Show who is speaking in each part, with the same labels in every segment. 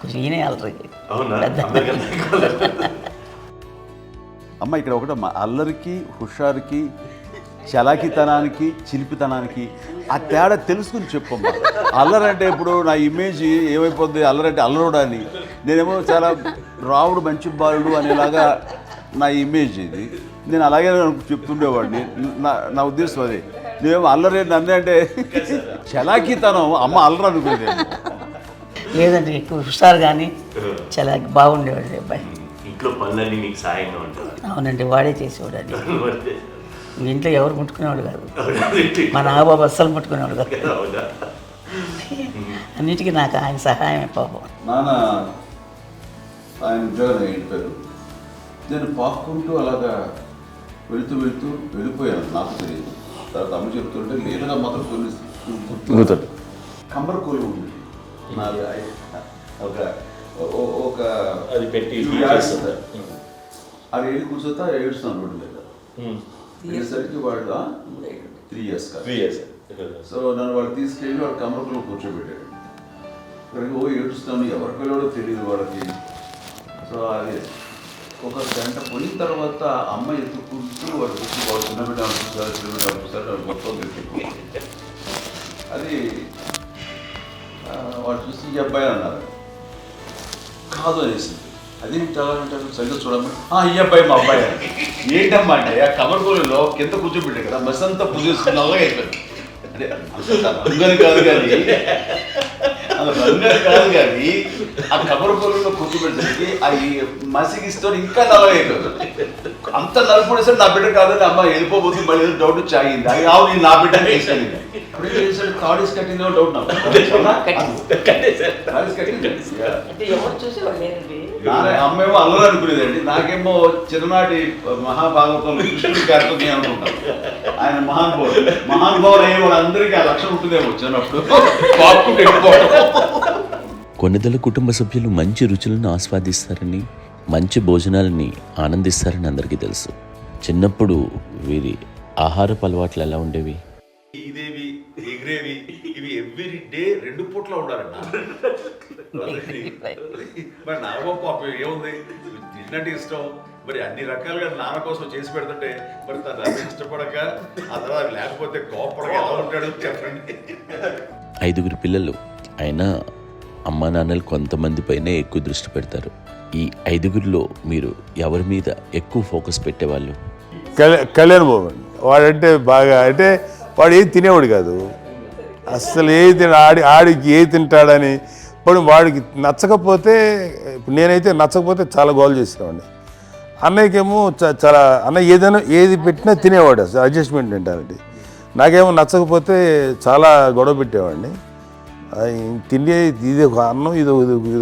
Speaker 1: కొంచెం ఈయనే అల్లరి
Speaker 2: అమ్మ ఇక్కడ ఒకటి అల్లరికి హుషారుకి చలాకితనానికి చిలిపితనానికి ఆ తేడా తెలుసుకుని చెప్పమ్మా. అల్లరంటే ఇప్పుడు నా ఇమేజ్ ఏమైపోద్ది, అల్లరంటే అల్లరుడు అని, నేనేమో చాలా రావుడు మంచి బాలుడు అనేలాగా నా ఇమేజ్ ఇది. నేను అలాగే చెప్తుండేవాడిని. నా ఉద్దేశం అదే. నువ్వేమో అల్లరే నన్ను అంటే చలాకితనం అమ్మ అల్లరు అనుకునేది.
Speaker 1: లేదంటే ఎక్కువ హుషారు కానీ చాలా బాగుండేవాడు అబ్బాయి.
Speaker 3: ఇంట్లో పనులన్నీ నీకు సాయంగా ఉంటాయి.
Speaker 1: అవునండి, వాడే చేసేవాడు. అది ఇంట్లో ఎవరు ముట్టుకునేవాడు కాదు, మా నాగబాబు అస్సలు ముట్టుకునేవాడు కాదు. అన్నిటికీ నాకు ఆయన సహాయమే పాపం.
Speaker 2: నాన్న ఆయన ఉద్యోగం వెళ్ళిపోయారు. నేను పాక్కుంటూ అలాగా వెళుతూ వెళ్ళిపోయాను, నాకు తెలియదు. తర్వాత అమ్మ చెప్తుంటే లేదుగా మాత్రం కొన్ని గుర్తు కంబరకోలు ఉంది నాది. ఒక
Speaker 3: అది పెట్టి
Speaker 2: అది వెళ్ళి కూర్చోతా ఏడుస్తున్నాను రోడ్డు మీద. వెళ్ళేసరికి వాళ్ళు 3 years. సో నన్ను వాళ్ళు తీసుకెళ్ళి వాడు కంబరకోలు కూర్చోబెట్టాడు. ఇక్కడికి ఏడుస్తాను, ఎవరికి వెళ్ళాడో తెలియదు వాళ్ళకి. సో అది ఒక గంట పోయిన తర్వాత అమ్మ ఎత్తుకుంటూ వాడు వచ్చి వాడు చిన్నబిడ్డ అనుకుంటారు మొత్తం తెచ్చి అది వాడు చూసి ఈ అబ్బాయి అన్నారు. కాదు అనేసింది. అది సరిగ్గా చూడమ్మా, ఈ అబ్బాయి మా అబ్బాయి అని. ఏంటమ్మా అంటే ఆ కమర్గోలులో కింద కూర్చోబెట్టాడు కదా, బస్ అంతా పూజేసుకున్న అయిపోయింది. అంటే రంగని కాదు కానీ ఆ కబరపూలలో కూర్చోబెట్టేసరికి అవి మసిగిస్తూ ఇంకా నల్లగైపోయింది. అంత నలుపుడేసరికి నా బిడ్డ కాదని అమ్మ వెళ్ళిపోబోతుంది, మళ్ళీ ఏదో డౌట్ వచ్చి ఆగింది. అది కావు నేను నా బిడ్డ వేసాను. అప్పుడే చేసాడు థర్డ్ ఇస్ కట్టింగ్ డౌట్ నాకు. అమ్మేమో అల్లరు అనుకునేదండి, నాకేమో చిన్ననాటి మహాభాగవతం కృష్ణుడి కార్యక్రమం అనుకుంటాను. ఆయన మహానుభావులు అయ్యే వాళ్ళందరికీ ఆ లక్షణం ఉంటుందేమో వచ్చినప్పుడు.
Speaker 4: కొన్నిదల కుటుంబ సభ్యులు మంచి రుచులను ఆస్వాదిస్తారని, మంచి భోజనాలని ఆనందిస్తారని అందరికీ తెలుసు. చిన్నప్పుడు వీరి ఆహారపు అలవాట్లు ఎలా ఉండేవి?
Speaker 2: ఇదేవి ఎగిరేవి ఇవి ఎవ్రీ డే 2 పూట్ల ఉండాలండి. మరి నాన్న పాపం ఏముంది, తిన్నట్టు ఇష్టం. మరి అన్ని రకాలుగా నాన్న కోసం చేసి పెడుతుంటే మరి తను అది ఇష్టపడక ఆ తర్వాత లేకపోతే కోపడక ఎలా ఉంటాడు చెప్పండి.
Speaker 4: 5 పిల్లలు అయినా అమ్మా నాన్నలు కొంతమంది పైనే ఎక్కువ దృష్టి పెడతారు. ఈ 5 మీరు ఎవరి మీద ఎక్కువ ఫోకస్ పెట్టేవాళ్ళు?
Speaker 5: కళ్యాణ్ బాబు అండి. వాడంటే బాగా, అంటే వాడు ఏది తినేవాడు కాదు అసలు. ఆడికి ఏ తింటాడని. ఇప్పుడు వాడికి నచ్చకపోతే, ఇప్పుడు నేనైతే నచ్చకపోతే చాలా గోల్ చేసేవాడిని. అన్నయ్యకేమో చాలా ఏదైనా ఏది పెట్టినా తినేవాడు, అసలు అడ్జస్ట్మెంట్ మెంటాలిటీ. నాకేమో నచ్చకపోతే చాలా గొడవ పెట్టేవాడిని. తిండి ఇది ఒక అన్నం, ఇది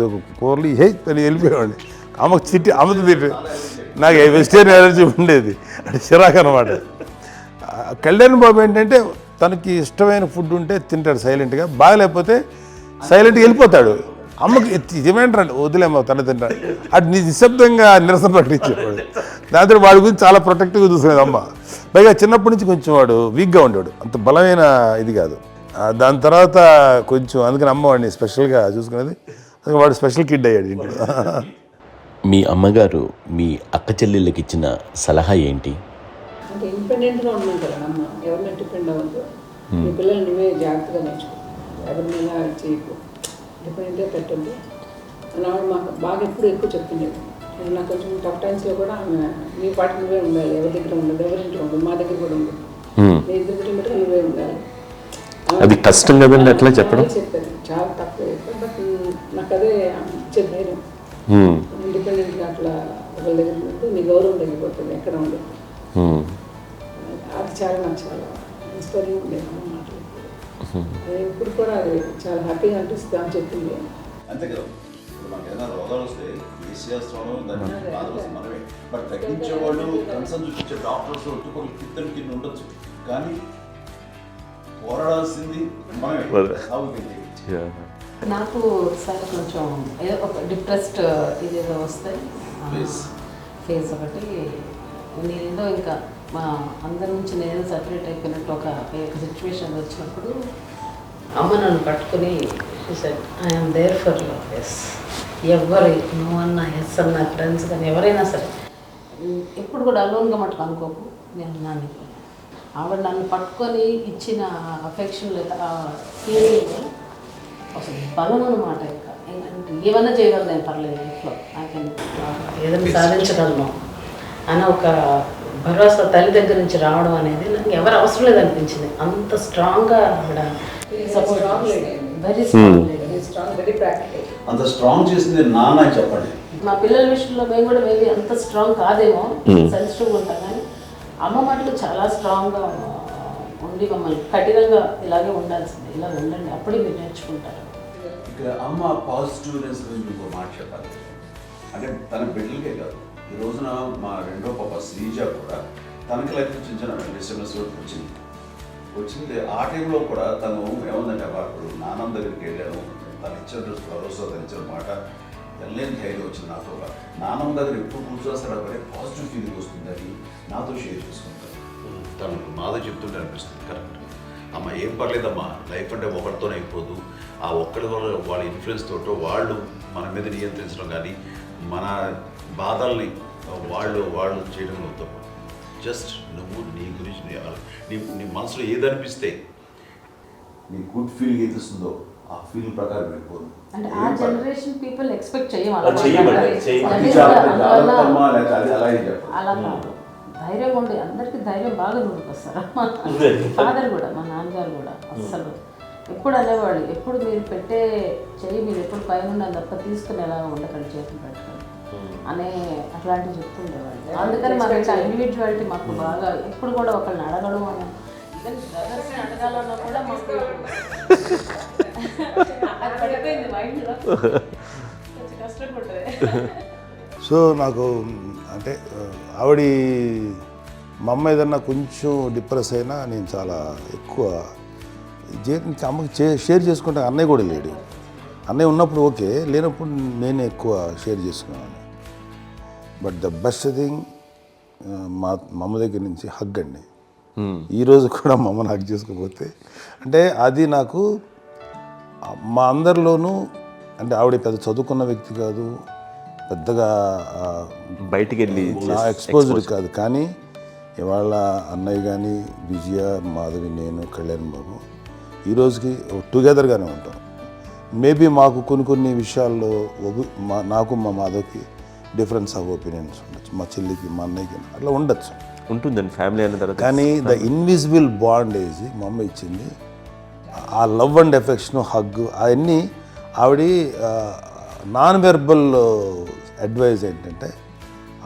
Speaker 5: ఒక కూరలు అని వెళ్ళిపోయేవాడిని. అమ్మకు అమ్మతో తిట్టి నాకు వెజిటేరియన్ ఎలర్జీ ఉండేది, అంటే చిరాకు అనమాట. కళ్యాణ్ బాబు ఏంటంటే తనకి ఇష్టమైన ఫుడ్ ఉంటే తింటాడు సైలెంట్గా, బాగలేకపోతే సైలెంట్గా వెళ్ళిపోతాడు. అమ్మకి ఏమంటారండి వదిలేమో తన తింటాడు, అటు నిశ్శబ్దంగా నిరసన ప్రకటించేవాడు. దాంతో వాడి గురించి చాలా ప్రొటెక్టివ్గా చూసుకునేది అమ్మ. పైగా చిన్నప్పటి నుంచి కొంచెం వాడు వీక్గా ఉండేవాడు, అంత బలమైన ఇది కాదు. దాని తర్వాత కొంచెం అందుకని అమ్మ వాడిని స్పెషల్గా చూసుకునేది. వాడు స్పెషల్ కిడ్ అయ్యాడు ఇంట్లో.
Speaker 4: మీ అమ్మగారు మీ అక్క చెల్లెళ్ళకి ఇచ్చిన సలహా ఏంటి?
Speaker 6: అంటే ఇండిపెండెంట్గా ఉండమంటారు అమ్మ, ఎవరిని డిపెండ్ అవ్వద్దు, మీ పిల్లలు నువ్వే జాగ్రత్తగా నేర్చుకో, ఎవరినైనా చేయకు, డిపెండెంట్గా పెట్టద్దు అని ఆవిడ మాకు బాగా ఎక్కువ చెప్తుండేది. నాకు కొంచెం టఫ్ టైమ్స్లో కూడా ఆమె నీ పాటు నువ్వే ఉండాలి, ఎవరి దగ్గర ఉండదు, ఎవరింట్లో ఉండదు, మా దగ్గర కూడా ఉండదు, నీ ఇద్దరు మటుకు నువ్వే ఉండాలి.
Speaker 4: అది కష్టం కదండి అట్లా చెప్పడం.
Speaker 6: చెప్పాను చాలా తక్కువ చెప్పాను, బట్ నాకు అదే ఇచ్చే ధైర్యం. ఇండిపెండెంట్గా అట్లా ఒకరి దగ్గర ఉంటే నీ గౌరవం తగ్గిపోతుంది, ఎక్కడ ఉండదు. అది చాలా నాకు చాలా ఇన్స్పైరింగ్ ఉండేది అమ్మ మాటలు. అది ఇప్పుడు కూడా అది చాలా హ్యాపీగా అనిపిస్తుంది అని చెప్పింది.
Speaker 2: అంతే కదా, ఇప్పుడు మనకి ఏదైనా రోగాలు వస్తే చేస్తాను దాన్ని బాధపడుతుంది మనమే. బట్ తగ్గించేవాళ్ళు కన్సర్న్ చూపించే డాక్టర్స్ ఒట్టుకోలు కింద కింద ఉండొచ్చు, కానీ పోరాడాల్సింది మనమే.
Speaker 6: నాకు సార్ కొంచెం ఏదో ఒక డిప్రెస్డ్ ఇదేదో వస్తే ఫేజ్ ఒకటి, నేనేదో ఇంకా మా అందరి నుంచి నేను సపరేట్ అయిపోయినట్టు ఒక సిచ్యువేషన్ వచ్చినప్పుడు అమ్మ నన్ను పట్టుకుని I'm there for you. Yes
Speaker 7: ఎవరు నువ్వన్నా ఎస్ అన్న ఫ్రెండ్స్ కానీ ఎవరైనా సరే ఎప్పుడు కూడా అలోన్గా మటుకు అనుకోకు, నేను ఉన్నాను నీకు. ఆవిడ నన్ను పట్టుకొని ఇచ్చిన అఫెక్షన్ లేదా ఫీలింగ్ అసలు బలం అన్నమాట. ఇంకా ఏంటంటే ఏమన్నా చేయగలను నేను, పర్లేదు ఇంట్లో నాకేం ఏదైనా సాధించగలను అని ఒక భరోసా తల్లి దగ్గర నుంచి రావడం అనేది నాకు ఎవరు అవసరం లేదనిపించింది. అంత స్ట్రాంగ్గా ఆవిడ support, very strong,
Speaker 6: very practical.
Speaker 2: అంత స్ట్రాంగ్ చేసింది నాన్న చెప్పండి.
Speaker 7: మా పిల్లల విషయంలో మేము కూడా మేబీ అంత స్ట్రాంగ్ కాదేమో, సెన్సిటివ్గా ఉంటాం, కానీ అమ్మ మటుకు చాలా స్ట్రాంగ్గా ఉండి మమ్మల్ని కఠినంగా ఇలాగే ఉండాల్సింది, ఇలా ఉండండి అప్పుడే మీరు నేర్చుకుంటారు.
Speaker 2: ఇక్కడ అమ్మ పాజిటివ్నెస్ గురించి ఇంకో మాట చెప్పాలి. అంటే తన బిడ్డలకే కాదు, ఈ రోజున మా రెండో పాప శ్రీజ కూడా తనకి లైఫ్ చిన్న డిస్టర్బెన్స్ వచ్చింది. ఆ టైంలో కూడా తను ఏముందంటే అప్పుడు నాన్నమ్మ దగ్గరికి వెళ్ళాను, తను ఇచ్చిన భరోసా, తను ఇచ్చిన మాట వెళ్ళలేని ధైర్యం వచ్చింది నాతో. నాన్నమ్మ దగ్గర ఎప్పుడు కూర్చోస్తాడు అప్పుడే పాజిటివ్ ఫీలింగ్ వస్తుందని నాతో షేర్ చేసుకుంటాను. తనకు నాతో చెప్తుంటే అనిపిస్తుంది కరెక్ట్. అమ్మ ఏం పర్లేదమ్మా, లైఫ్ అంటే ఒకరితోనే అయిపోదు, ఆ ఒక్కడి వల్ల వాళ్ళ ఇన్ఫ్లుయెన్స్ తోటో వాళ్ళు మన మీద నియంత్రించడం కానీ మన బాధల్ని వాళ్ళు చేయడం తప్ప. జస్ట్ నువ్వు నీ గురించి నీ మనసులో ఏదనిపిస్తే నీ గుడ్ ఫీలింగ్ ఏది వస్తుందో ఆ ఫీలింగ్ ప్రకారం వెళ్ళిపోదు.
Speaker 7: అంటే ఆ జనరేషన్ పీపుల్ ఎక్స్పెక్ట్ అలా కాదు, ధైర్యం ఉండి అందరికీ ధైర్యం బాగా నూరుకొస్తారు. ఫాదర్ కూడా, మా నాన్నగారు కూడా అస్సలు ఎప్పుడు అనేవాళ్ళు, ఎప్పుడు మీరు పెట్టే చెయ్యి మీరు ఎప్పుడు పైన ఉండాలి తప్ప తీసుకుని ఎలా ఉండకండి, చేతులు పెట్టుకొని అనే అట్లాంటివి చెప్తుండేవాళ్ళు. అందుకని మాకు ఇంకా ఇండివిజువాలిటీ మాకు బాగా ఎప్పుడు కూడా ఒకళ్ళని అడగడం అని, ఈవెన్ బ్రదర్స్ని అడగాలన్నా కూడా మాకు అది పడిపోయింది మైండ్లో, కొంచెం కష్టంగా ఉంటుంది.
Speaker 5: సో నాకు అంటే ఆవిడ మా అమ్మ ఏదన్నా కొంచెం డిప్రెస్ అయినా నేను చాలా ఎక్కువ అమ్మకి షేర్ చేసుకుంటే, అన్నయ్య కూడా లేడు. అన్నయ్య ఉన్నప్పుడు ఓకే, లేనప్పుడు నేనే ఎక్కువ షేర్ చేసుకున్నాను. బట్ ద బెస్ట్ థింగ్ మా అమ్మ దగ్గర నుంచి హగ్ అండి. ఈరోజు కూడా మా అమ్మని హగ్ చేసుకోకపోతే అంటే అది నాకు మా అందరిలోనూ, అంటే ఆవిడ పెద్ద చదువుకున్న వ్యక్తి కాదు, పెద్దగా
Speaker 4: బయటికి వెళ్ళి
Speaker 5: ఎక్స్పోజర్ కాదు, కానీ ఇవాళ అన్నయ్య కానీ విజయ, మాధవి, నేను, కళ్యాణ్ బాబు ఈ రోజుకి టుగెదర్గానే ఉంటాం. మేబీ మాకు కొన్ని విషయాల్లో నాకు మా మాధవ్కి డిఫరెన్స్ ఆఫ్ ఒపీనియన్స్ ఉండొచ్చు, మా చెల్లికి మా అన్నయ్యకి అట్లా ఉండొచ్చు,
Speaker 4: ఉంటుందండి ఫ్యామిలీ అన్న తర్వాత.
Speaker 5: కానీ ద ఇన్విజిబుల్ బాండేజ్ మా అమ్మ ఇచ్చింది, ఆ లవ్ అండ్ ఎఫెక్షన్, హగ్, అవన్నీ ఆవిడ నాన్ వెర్బల్ అడ్వైజ్ ఏంటంటే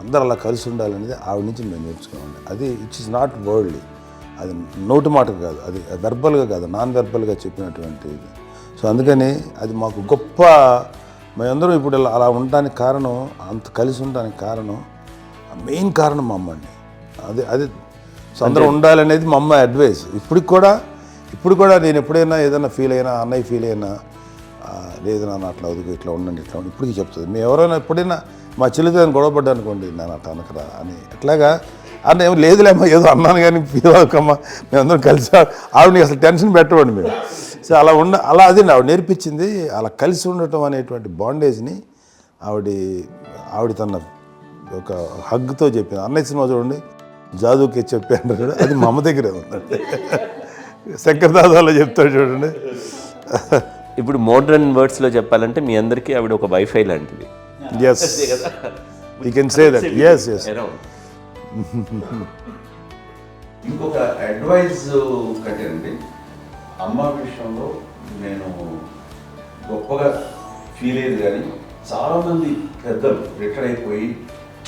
Speaker 5: అందరూ అలా కలిసి ఉండాలనేది ఆవిడ నుంచి మేము నేర్చుకున్నామండి. అది ఇట్స్ ఇస్ నాట్ వర్డ్లీ, అది నోటి మాట కాదు, అది వెర్బల్గా కాదు, నాన్ వెర్బల్గా చెప్పినటువంటి ఇది. సో అందుకని అది మాకు గొప్ప, మేమందరం ఇప్పుడు అలా ఉండడానికి కారణం, అంత కలిసి ఉండడానికి కారణం, మెయిన్ కారణం మా అమ్మండి. అది సో అందరూ ఉండాలనేది మా అమ్మ అడ్వైస్. ఇప్పుడు కూడా నేను ఎప్పుడైనా ఏదైనా ఫీల్ అయినా, అన్నయ్య ఫీల్ అయినా, లేదు నాన్న అట్లా వదుకు, ఇట్లా ఉండండి, ఇట్లా ఉండి ఇప్పటికీ చెప్తుంది. మేము ఎవరైనా ఎప్పుడైనా మా చెల్లితో గొడవపడ్డా అనుకోండి, నేను అట్లా అనకరా అని, ఎట్లాగా అన్న ఏమో లేదులేమ్మా, ఏదో అన్నాను కానీ ఫీల్ అవ్వకమ్మా, మేమందరం కలిసి ఆవిడని అసలు టెన్షన్ పెట్టవండి మేము. సో అలా అది ఆవిడ నేర్పించింది, అలా కలిసి ఉండటం అనేటువంటి బాండేజ్ని ఆవిడ తన ఒక హగ్తో చెప్పింది. అన్నయ్య సినిమా చూడండి, జాదూకే చెప్పాను కూడా, అది మా అమ్మ దగ్గరే ఉందండి. శంకరదాదాలో చెప్తాడు చూడండి.
Speaker 4: ఇప్పుడు మోడ్రన్ వర్డ్స్లో చెప్పాలంటే మీ అందరికీ ఆవిడ ఒక వైఫై లాంటిది.
Speaker 5: Yes, you can say that. Yes yes.
Speaker 2: ఇంకొక అడ్వైజ్ కట్టండి, అమ్మ విషయంలో నేను గొప్పగా ఫీల్ అయ్యేది, కానీ చాలామంది పెద్దలు రిటైర్ అయిపోయి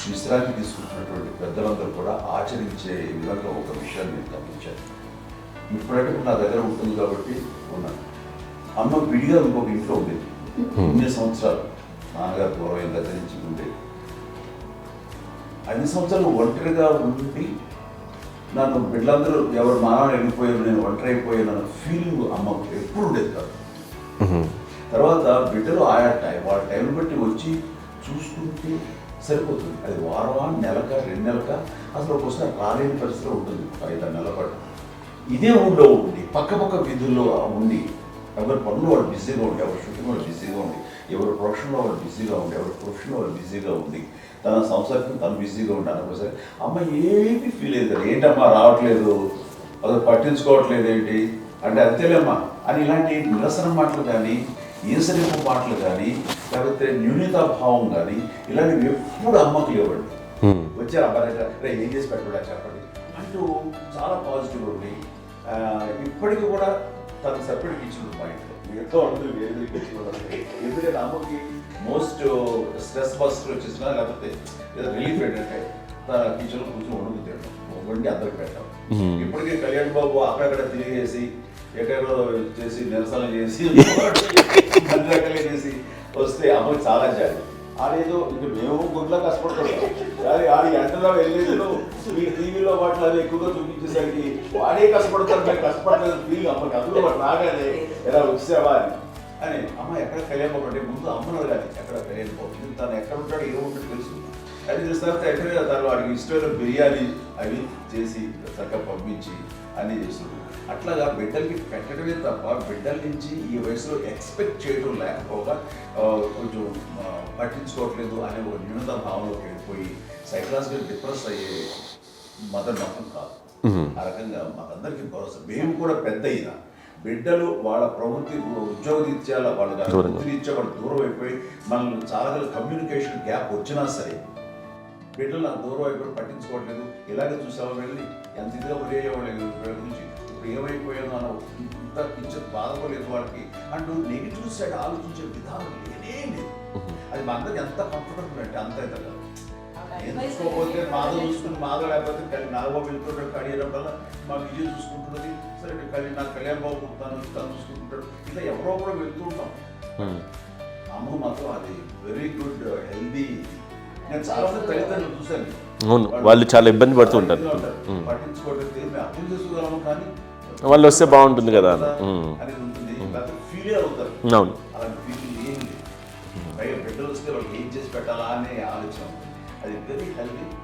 Speaker 2: విశ్రాంతి తీసుకుంటున్నటువంటి పెద్దలందరూ కూడా ఆచరించే విధంగా ఒక విషయాన్ని నేను గమనించాను. ఇప్పుడంటే నా దగ్గర ఉంటుంది కాబట్టి ఉన్నాను. అమ్మ విడిగా ఇంకొక ఇంట్లో ఉండేది, 9 సంవత్సరాలు నాన్నగారు దూరం అయిన దగ్గర నుంచి ఉండేది. 5 సంవత్సరాలు ఒంటరిగా ఉండి నన్ను బిడ్డలందరూ ఎవరు మానవ వెళ్ళిపోయారు, నేను ఒంటరి అయిపోయాను ఫీలింగ్ అమ్మకు ఎప్పుడు ఉండేది కాదు. తర్వాత బిడ్డలు వాళ్ళ టైం బట్టి వచ్చి చూసుకుంటే సరిపోతుంది. అది వారమా, నెలక, 2 నెలక, అసలు ఒకసారి రాలేని పరిస్థితిలో ఉంటుంది. 5-6 నెలల పాటు ఇదే ఊళ్ళో ఉండి, పక్క వీధుల్లో ఉండి, ఎవరి పనులు వాళ్ళు బిజీగా ఉండి, ఎవరి షూటింగ్ వాళ్ళు బిజీగా ఉండి, ఎవరి ప్రొఫెషన్లో వాళ్ళు బిజీగా ఉండి తన సంసారం తను బిజీగా ఉంటాను ఒకసారి అమ్మ ఏమి ఫీల్ అవుతుంది, ఏంటమ్మా రావట్లేదు, అసలు పట్టించుకోవట్లేదు ఏంటి అంటే అంతేలేమ్మా అని ఇలాంటి నిరసన మాటలు కానీ ఈసరింపు మాటలు కానీ లేకపోతే న్యూనతాభావం కానీ ఇలాంటివి ఎప్పుడు అమ్మకు లేవండి. వచ్చారు అబ్బాయి ఏం చేసి పెట్టడా చెప్పండి అంటూ చాలా పాజిటివ్ ఉండి ఇప్పటికీ కూడా తను సపరేట్ కిచెన్ మా ఇంట్లో ఎంతో ఉంటుంది వేరే కిచెన్. ఎందుకంటే అమ్మకి మోస్ట్ స్ట్రెస్ బస్టర్ వచ్చేసినా లేకపోతే ఏదో రిలీఫ్ ఏంటంటే తన కిచెన్లో కూర్చొని వండి అందరికి పెట్టాం. ఇప్పటికీ కళ్యాణ్ బాబు అక్కడక్కడ తిరిగేసి ఎక్కడో చేసి నిరసన చేసి అన్ని రకాలు చేసి వస్తే అమ్మకి చాలా జాలి. ఆడేదో ఇంకా మేము గుడ్లా కష్టపడుతున్నాం కానీ ఆడి ఎండలో వెళ్ళేదో మీ టీవీలో వాటిలో అది ఎక్కువగా చూపించేసరికి వాడే కష్టపడతారు, మేము కష్టపడలేదు ఫీల్ అమ్మకి. అందులో వాడు రాగానే ఎలా వచ్చావా అని అమ్మ ఎక్కడ కళ్యాణ్ బాబు అంటే ముందు అమ్మను కానీ ఎక్కడ కళ్యాణ్ బాబు తను ఎక్కడ ఉంటాడు ఏ ఉంటాడు తెలుసు అది తెలిసిన తర్వాత ఎక్కడ తను వాడికి ఇష్టమైన బిర్యానీ అవి చేసి చక్కగా పంపించి అన్నీ చేస్తుంది. అట్లాగా బిడ్డలకి పెట్టడమే తప్ప బిడ్డల నుంచి ఈ వయసులో ఎక్స్పెక్ట్ చేయడం లేకపోగా కొంచెం పట్టించుకోవట్లేదు అనే ఒక న్యూనత భావంలోకి వెళ్ళిపోయి సైకలాజికల్ డిప్రెస్ అయ్యే మదర్ మొత్తం కాదు. ఆ రకంగా మాకందరికీ భరోసా. మేము కూడా పెద్ద అయినా బిడ్డలు వాళ్ళ ప్రవృత్తి ఉద్యోగరీత్యా వాళ్ళ వృత్తిరీత్యా వాళ్ళు దూరం అయిపోయి మనల్ని చాలా కమ్యూనికేషన్ గ్యాప్ వచ్చినా సరే బిడ్డలు నాకు దూరం అయిపోయి పట్టించుకోవట్లేదు. ఇలాగే చూసావా వెళ్ళి ఎంత ఇదిగా ఉదయ్యేవాళ్ళు గురించి ఇప్పుడు ఏమైపోయానో అన్న ఇంత కించిత్ బాధపడలేదు వాళ్ళకి అంటూ నెగిటివ్ సైడ్ ఆలోచించే విధానం లేనే లేదు. అది మా అందరికి ఎంత కంఫర్టబుల్ అంటే అంత అయితే కాదు. నేను చూసుకోకపోతే మాధవ చూసుకుని మాధవ లేకపోతే నాగబాబు వెళ్తుంటాడు కడియడం వల్ల మా విజయ్ చూసుకుంటున్నది సరే నాకు కళ్యాణ్ బాబు తను చూసుకుంటుంటాడు. ఇలా ఎవరో కూడా వెళ్తూ ఉంటాం. అమ్మ మాత్రం అది వెరీ గుడ్ హెల్దీ. నేను చాలా మంది తల్లిదండ్రులు చూశాను,
Speaker 4: అవును వాళ్ళు చాలా ఇబ్బంది పడుతూ ఉంటారు.
Speaker 2: పట్టించుకోవట్లేదు మేము అర్థం చేసుకోగలము కానీ
Speaker 4: వాళ్ళు వస్తే బాగుంటుంది కదా
Speaker 2: అనేది ఉంటుంది. ఫీల్ అవుతారు.
Speaker 4: అవును
Speaker 2: అలాంటి ఫీలింగ్ ఏం లేదు. పైగా బిడ్డలు వస్తే వాళ్ళు ఏం చేసి పెట్టాలా అనే ఆలోచన. అది వెరీ హెల్దీ.